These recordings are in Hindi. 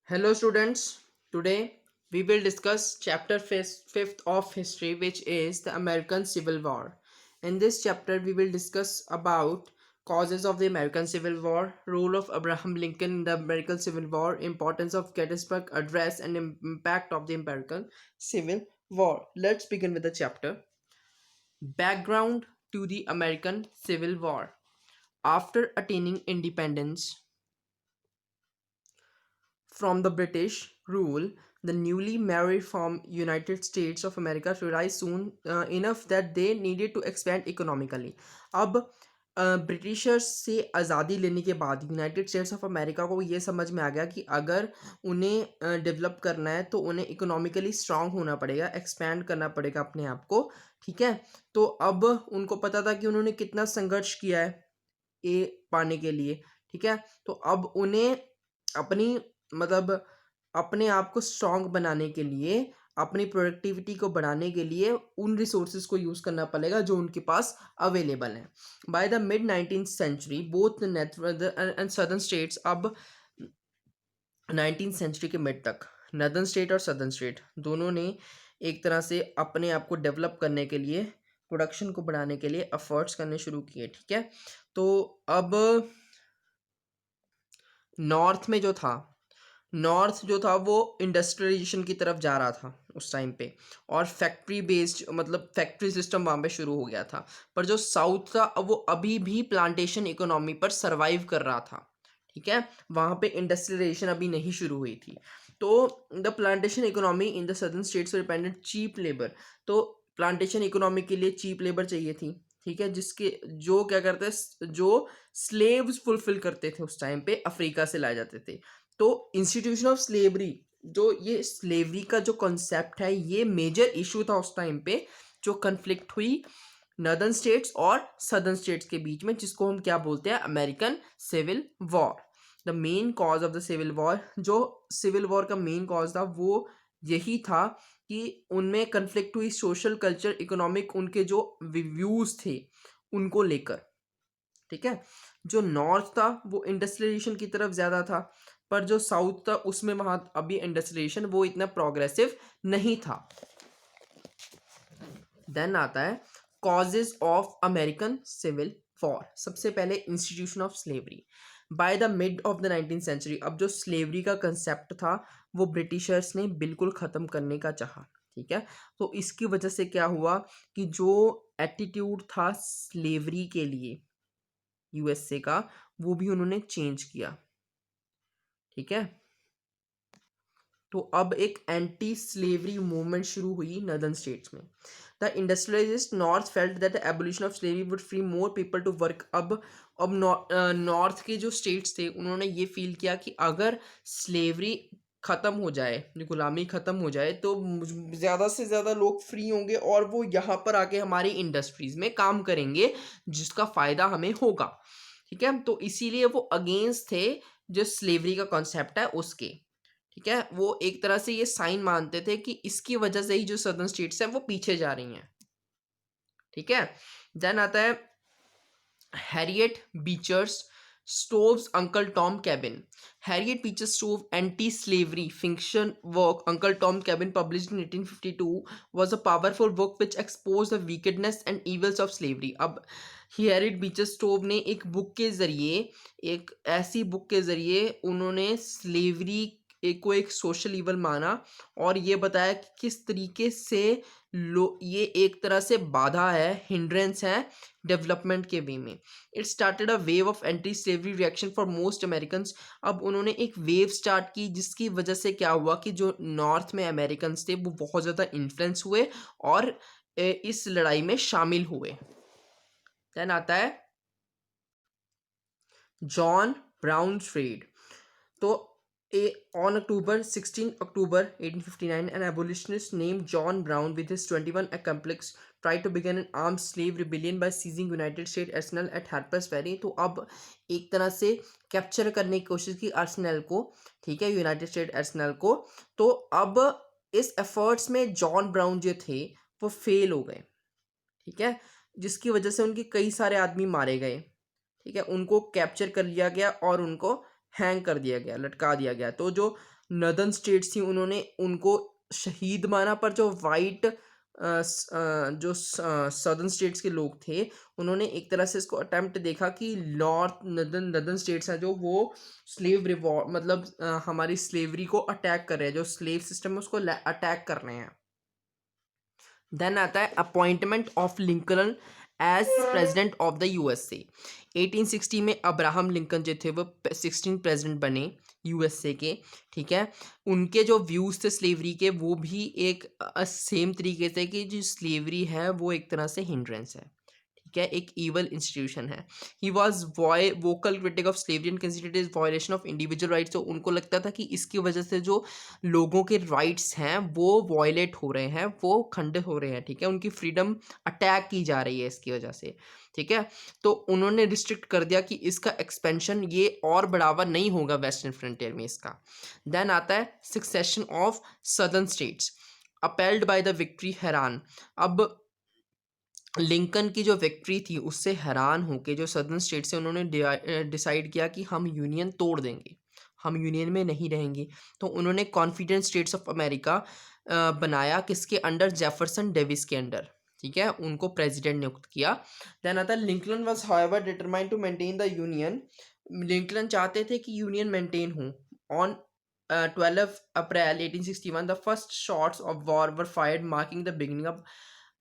Hello students, today we will discuss chapter 5th of history, which is the American Civil War. In this chapter we will discuss about causes of the American Civil War, role of Abraham Lincoln in the American Civil War, importance of Gettysburg Address and impact of the American Civil War. Let's begin with the chapter. Background to the American Civil War. After attaining independence from the British rule, the newly married from United States of America realized soon enough that they needed to expand economically. अब ब्रिटिशर्स से आज़ादी लेने के बाद यूनाइटेड स्टेट्स ऑफ अमेरिका को ये समझ में आ गया कि अगर उन्हें डेवलप करना है तो उन्हें इकोनॉमिकली स्ट्रांग होना पड़ेगा, एक्सपैंड करना पड़ेगा अपने आप को। ठीक है, तो अब उनको पता था कि उन्होंने कितना संघर्ष किया है ये पाने के लिए। ठीक है, तो अब उन्हें अपनी मतलब अपने आप को स्ट्रांग बनाने के लिए, अपनी प्रोडक्टिविटी को बढ़ाने के लिए उन रिसोर्सेज को यूज़ करना पड़ेगा जो उनके पास अवेलेबल हैं। By the mid 19th century both northern and southern states, अब 19th सेंचुरी के मिड तक नॉर्दर्न स्टेट और सदर्न स्टेट दोनों ने एक तरह से अपने आप को डेवलप करने के लिए, प्रोडक्शन को बढ़ाने के लिए एफर्ट्स करने शुरू किए। ठीक है, तो अब नॉर्थ जो था वो इंडस्ट्रियलाइजेशन की तरफ जा रहा था उस टाइम पे, और फैक्ट्री बेस्ड मतलब फैक्ट्री सिस्टम वहाँ पे शुरू हो गया था। पर जो साउथ था अब वो अभी भी प्लांटेशन इकोनॉमी पर सरवाइव कर रहा था। ठीक है, वहाँ पे इंडस्ट्रियलाइजेशन अभी नहीं शुरू हुई थी। तो the plantation economy in the southern states dependent cheap labour, तो प्लांटेशन इकोनॉमी के लिए चीप लेबर चाहिए थी। ठीक है, जिसके जो क्या करते जो स्लेव्स फुलफिल करते थे उस टाइम पे अफ्रीका से लाए जाते थे। तो इंस्टीट्यूशन ऑफ स्लेवरी, जो ये स्लेवरी का जो कॉन्सेप्ट है, ये मेजर इशू था उस टाइम पे, जो कन्फ्लिक्ट हुई नॉर्दर्न स्टेट्स और सदर्न स्टेट्स के बीच में, जिसको हम क्या बोलते हैं, American civil war. The main cause of the civil war, जो सिविल वॉर का मेन कॉज था वो यही था कि उनमें कन्फ्लिक्ट हुई सोशल, कल्चर, इकोनॉमिक, उनके जो व्यूज थे उनको लेकर। ठीक है, जो नॉर्थ था वो इंडस्ट्रियलाइजेशन की तरफ ज़्यादा था, पर जो साउथ था उसमें वहाँ अभी इंडस्ट्रियलाइजेशन वो इतना प्रोग्रेसिव नहीं था। देन आता है causes of American civil war. सबसे पहले institution of slavery. By the mid of the 19th century, अब जो स्लेवरी का कंसेप्ट था वो ब्रिटिशर्स ने बिल्कुल ख़त्म करने का चाहा। ठीक है, तो इसकी वजह से क्या हुआ कि जो एटीट्यूड था स्लेवरी के लिए यूएसए का, वो भी उन्होंने चेंज किया। ठीक है, तो अब एक एंटी स्लेवरी मूवमेंट शुरू हुई नॉर्दर्न स्टेट्स में। The industrialist north felt that the abolition of slavery would free more people to work. अब नॉर्थ के जो स्टेट्स थे उन्होंने ये फील किया कि अगर स्लेवरी ख़त्म हो जाए, गुलामी ख़त्म हो जाए, तो ज़्यादा से ज़्यादा लोग फ्री होंगे और वो यहाँ पर आके हमारी इंडस्ट्रीज़ में काम करेंगे, जिसका फ़ायदा हमें होगा। ठीक है, तो इसीलिए वो अगेंस्ट थे जो स्लेवरी का कॉन्सेप्ट है उसके। ठीक है, वो एक तरह से ये साइन मानते थे कि इसकी वजह से ही जो सदर्न स्टेट्स हैं वो पीछे जा रही हैं। ठीक है, देन आता है Harriet Beecher's Stowe's Uncle Tom Cabin. Harriet Beecher Stowe anti slavery fiction work Uncle Tom Cabin published in 1852 was a powerful book which exposed the wickedness and evils of slavery। अब हैरियट बीचर स्टोव ने एक बुक के जरिए, एक ऐसी बुक के जरिए उन्होंने स्लेवरी को एक सोशल इवल माना और ये बताया कि किस तरीके से ये एक तरह से बाधा है, हिंड्रेंस है डेवलपमेंट के वे में। It started a wave of anti slavery reaction for most American. अब उन्होंने एक वेव स्टार्ट की जिसकी वजह से क्या हुआ कि जो नॉर्थ में अमेरिकन थे वो बहुत ज़्यादा इन्फ्लुएंस हुए और इस लड़ाई में शामिल हुए। देन आता है जॉन ब्राउन ट्रेड। तो on October 16 October 1859, an abolitionist named John Brown with his 21 accomplices tried to begin an armed slave rebellion by seizing United States arsenal at Harper's Ferry। तो अब एक तरह से कैप्चर करने की कोशिश की आर्सेनल को। ठीक है, यूनाइटेड स्टेट आर्सेनल को। तो अब इस एफर्ट्स में जॉन ब्राउन जो थे वो फेल हो गए। ठीक है, जिसकी वजह से उनके कई सारे आदमी मारे गए। ठीक है, उनको कैप्चर कर लिया गया और उनको हैंग कर दिया गया, लटका दिया गया। तो जो नदर्न स्टेट्स थी उन्होंने उनको शहीद माना, पर जो वाइट जो सदर्न स्टेट्स के लोग थे उन्होंने एक तरह से इसको अटेम्प्ट देखा कि नॉर्थ नदर्न स्टेट्स हैं जो वो स्लेव रिवॉर्ड मतलब हमारी स्लेवरी को अटैक कर रहे हैं, जो स्लेव सिस्टम है उसको अटैक कर रहे हैं। देन आता है appointment of Lincoln as president of the USA. 1860 में अब्राहम लिंकन जो थे वो 16 प्रेसिडेंट बने यूएसए के। ठीक है, उनके जो व्यूज़ थे स्लेवरी के वो भी एक सेम तरीके से कि जो स्लेवरी है वो एक तरह से हिंड्रेंस है, ठीक है, एक ईवल इंस्टीट्यूशन है। He was vocal critic of slavery and considered is violation of individual rights. तो उनको लगता था कि इसकी वजह से जो लोगों के राइट्स हैं वो वायलेट हो रहे हैं, वो खंडित हो रहे हैं, ठीक है, उनकी फ्रीडम अटैक की जा रही है इसकी वजह से। ठीक है, तो उन्होंने रिस्ट्रिक्ट कर दिया कि इसका एक्सपेंशन ये और बढ़ावा नहीं होगा वेस्टर्न फ्रंटियर में इसका। देन आता है secession of southern states appealed by the victory हैरान। अब लिंकन की जो विक्ट्री थी उससे हैरान होकर जो सदर्न स्टेट से उन्होंने डिसाइड किया कि हम यूनियन तोड़ देंगे, हम यूनियन में नहीं रहेंगे। तो उन्होंने कॉन्फिडेंस स्टेट्स ऑफ अमेरिका बनाया, किसके अंडर? जेफरसन डेविस के अंडर। ठीक है, उनको प्रेसिडेंट नियुक्त किया। देन आता है Lincoln was however determined to maintain the union. Lincoln चाहते थे कि यूनियन मेंटेन हो। On 12 April 1861 the first shots of war were fired marking the beginning of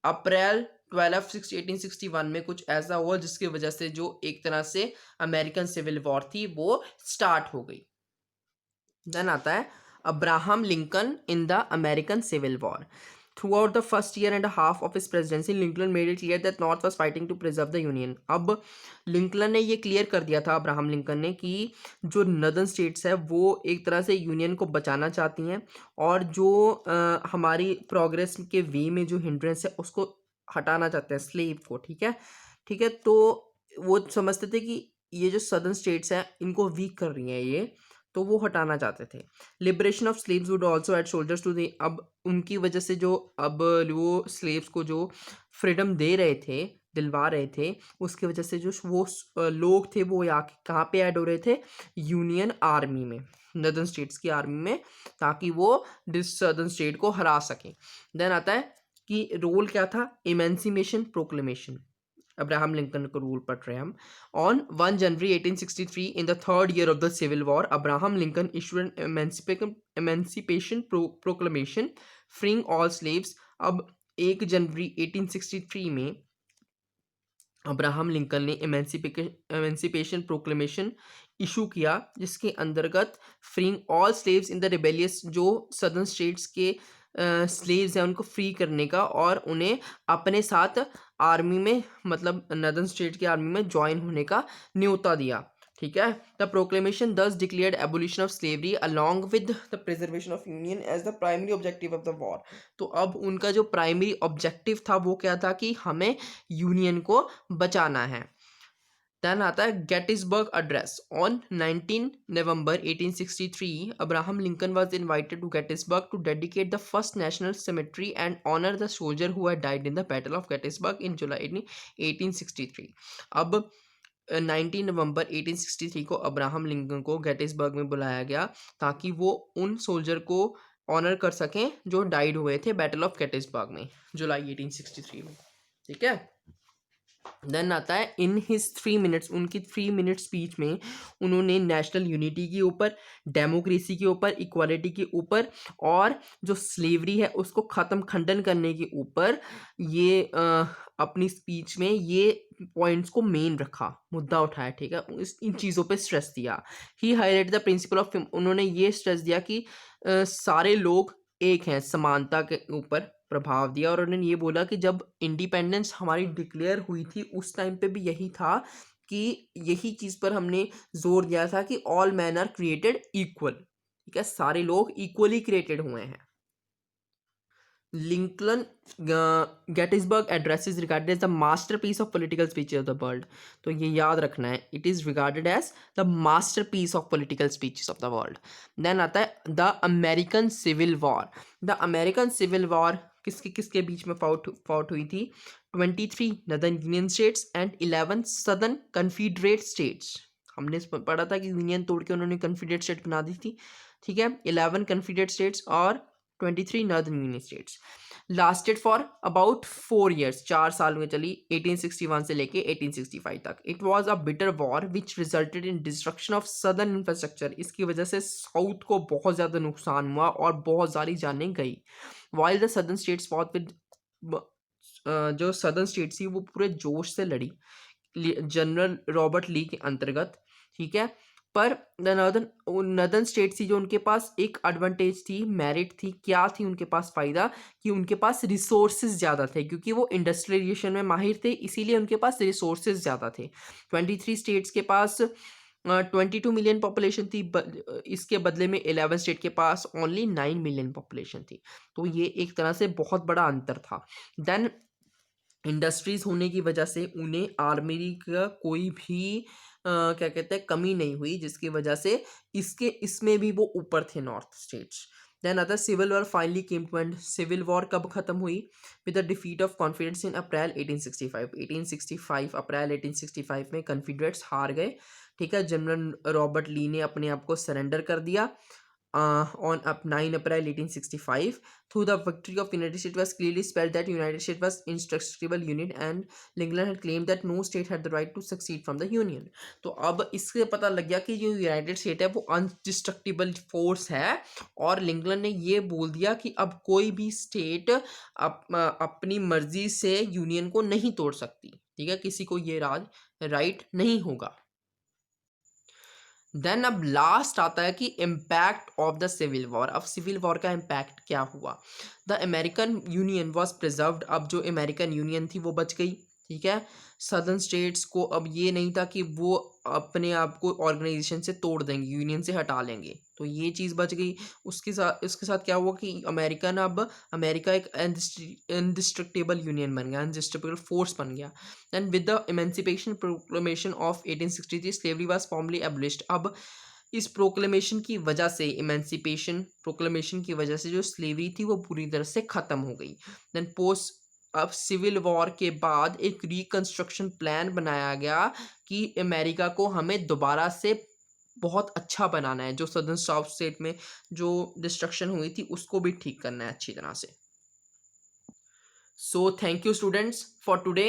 April 1861 में कुछ ऐसा हुआ जिसकी वजह से जो एक तरह से अमेरिकन सिविल वॉर थी वो स्टार्ट हो गई। देन आता है Abraham Lincoln in the American civil war. Throughout the first year and a half of his presidency, Lincoln made it clear that North was fighting to preserve the Union. अब लिंकन ने ये क्लियर कर दिया था, अब्राहम लिंकन ने, कि जो नदर्न स्टेट्स है वो एक तरह से यूनियन को बचाना चाहती हैं और जो हमारी प्रोग्रेस के वे में जो हिंड्रेंस है उसको हटाना चाहते हैं, स्लेव को। ठीक है, ठीक है, तो वो समझते थे कि ये जो सदर्न स्टेट्स हैं इनको वीक कर रही हैं ये, तो वो हटाना चाहते थे। Liberation of slaves would also aid soldiers to the, अब उनकी वजह से जो अब वो स्लेव्स को जो फ्रीडम दे रहे थे, दिलवा रहे थे, उसकी वजह से जो वो लोग थे वो यहाँ कहाँ पे ऐड हो रहे थे? यूनियन आर्मी में, नदर्न स्टेट्स की आर्मी में, ताकि वो डिस सदर्न स्टेट को हरा सकें। देन आता है कि रोल क्या था? Emancipation proclamation. अब्राहम लिंकन को रूल पढ़ रहे हैं हम। On 1 January 1863 in the third year of the civil war, Abraham Lincoln issued an emancipation proclamation freeing all slaves. अब 1 जनवरी 1863 में अब्राहम लिंकन ने एमेंसिपेशन प्रोक्लेमेशन इशू किया, जिसके अंतर्गत freeing all slaves in the rebellious, जो सदर्न स्टेट्स के स्लेव्स हैं उनको फ्री करने का और उन्हें अपने साथ आर्मी में, मतलब नदर्न स्टेट की आर्मी में ज्वाइन होने का न्योता दिया। ठीक है, the proclamation thus declared abolition of slavery along with the preservation of union as the primary objective of the war. तो अब उनका जो प्राइमरी ऑब्जेक्टिव था वो क्या था? कि हमें यूनियन को बचाना है। देन आता है Gettysburg address. On 19 November 1863 Abraham Lincoln was invited to Gettysburg to dedicate the first national cemetery and honour the soldier who had died in the battle of Gettysburg in July 1863। अब 19 नवंबर 1863 को अब्राहम लिंकन को गेटिसबर्ग में बुलाया गया ताकि वो उन सोल्जर को ऑनर कर सकें जो डाइड हुए थे बैटल ऑफ गेटिसबर्ग में जुलाई 1863 में। ठीक है, देन आता है इन हिज 3 मिनट्स, उनकी 3 मिनट स्पीच में उन्होंने नेशनल यूनिटी के ऊपर, डेमोक्रेसी के ऊपर, इक्वालिटी के ऊपर और जो स्लेवरी है उसको ख़त्म खंडन करने के ऊपर ये अपनी स्पीच में ये पॉइंट्स को मेन रखा, मुद्दा उठाया। ठीक है, इन चीज़ों पे स्ट्रेस दिया। ही हाईलाइट द प्रिंसिपल ऑफ, उन्होंने ये स्ट्रेस दिया कि सारे लोग एक हैं, समानता के ऊपर प्रभाव दिया। और उन्होंने ये बोला कि जब इंडिपेंडेंस हमारी डिक्लेयर हुई थी उस टाइम पे भी यही था कि यही चीज़ पर हमने जोर दिया था कि all man are created equal. ठीक है, सारे लोग इक्वली क्रिएटेड हुए हैं। Lincoln Gettysburg address is regarded as the masterpiece of political speeches of the world. तो ये याद रखना है, it is regarded as the masterpiece of political speeches of the world. Then आता है the American civil war. The American civil war किसके किसके बीच में फाउट हुई थी? 23 northern union states and 11 southern confederate states. हमने पढ़ा था कि यूनियन तोड़ के उन्होंने कन्फेडरेट स्टेट बना दी थी, ठीक है। 11 कन्फेडरेट स्टेट्स और 23 northern union states. Lasted for about 4 years, 4 साल में चली 1861 से लेके 1865 तक। It was a bitter war which resulted in destruction of southern infrastructure. इसकी वजह से साउथ को बहुत ज़्यादा नुकसान हुआ और बहुत सारी जानें गई। While the southern states fought with, जो सदर्न स्टेट्स थी वो पूरे जोश से लड़ी जनरल रॉबर्ट ली के अंतर्गत, ठीक है। पर नदर्न स्टेट थी जो उनके पास एक एडवांटेज थी, मेरिट थी, क्या थी उनके पास फ़ायदा, कि उनके पास रिसोर्सेज ज़्यादा थे, क्योंकि वो इंडस्ट्रियलाइजेशन में माहिर थे, इसीलिए उनके पास रिसोर्सेज ज़्यादा थे। 23 स्टेट्स के पास 22 मिलियन पॉपुलेशन थी, इसके बदले में 11 स्टेट के पास ओनली 9 मिलियन पॉपुलेशन थी। तो ये एक तरह से बहुत बड़ा अंतर था। देन इंडस्ट्रीज होने की वजह से उन्हें आर्मी का कोई भी क्या कहते हैं कमी नहीं हुई, जिसकी वजह से इसमें भी वो ऊपर थे north states. Then other civil war finally came to end. Civil war कब खत्म हुई? With the defeat of confidence in April 1865। 1865 April 1865 में कॉन्फिडरेट्स हार गए, ठीक है। जनरल रॉबर्ट ली ने अपने आप को सरेंडर कर दिया on up 9 April 1865. Through the victory of United States was clearly spelled that United States was indestructible unit and England had claimed that no state had the right to succeed from the Union. तो अब इससे पता लग गया कि जो यूनाइटेड स्टेट है वो अनडिस्ट्रक्टिबल फोर्स है, और इंग्लैंड ने ये बोल दिया कि अब कोई भी स्टेट अपनी मर्जी से यूनियन को नहीं तोड़ सकती, ठीक है। किसी को ये राइट नहीं होगा। देन अब लास्ट आता है कि impact of the civil war. अब सिविल वॉर का इम्पैक्ट क्या हुआ? The American union was preserved. अब जो अमेरिकन यूनियन थी वो बच गई, ठीक है। सदर्न स्टेट्स को अब ये नहीं था कि वो अपने आप को ऑर्गेनाइजेशन से तोड़ देंगे, यूनियन से हटा लेंगे, तो ये चीज़ बच गई। उसके साथ क्या हुआ कि अमेरिका एक अनडिस्ट्रक्टेबल यूनियन बन गया, अनडिस्ट्रक्टेबल फोर्स बन गया। And with the emancipation proclamation of 1863 slavery was formally abolished. अब इस प्रोक्लेमेशन की वजह से, इमेंसिपेशन प्रोक्लेमेशन की वजह से जो स्लेवरी थी वो पूरी तरह से ख़त्म हो गई। देन पोस्ट अब सिविल वॉर के बाद एक रिकंस्ट्रक्शन प्लान बनाया गया कि अमेरिका को हमें दोबारा से बहुत अच्छा बनाना है, जो सदर्न साउथ स्टेट में जो डिस्ट्रक्शन हुई थी उसको भी ठीक करना है अच्छी तरह से। So thank you students for today.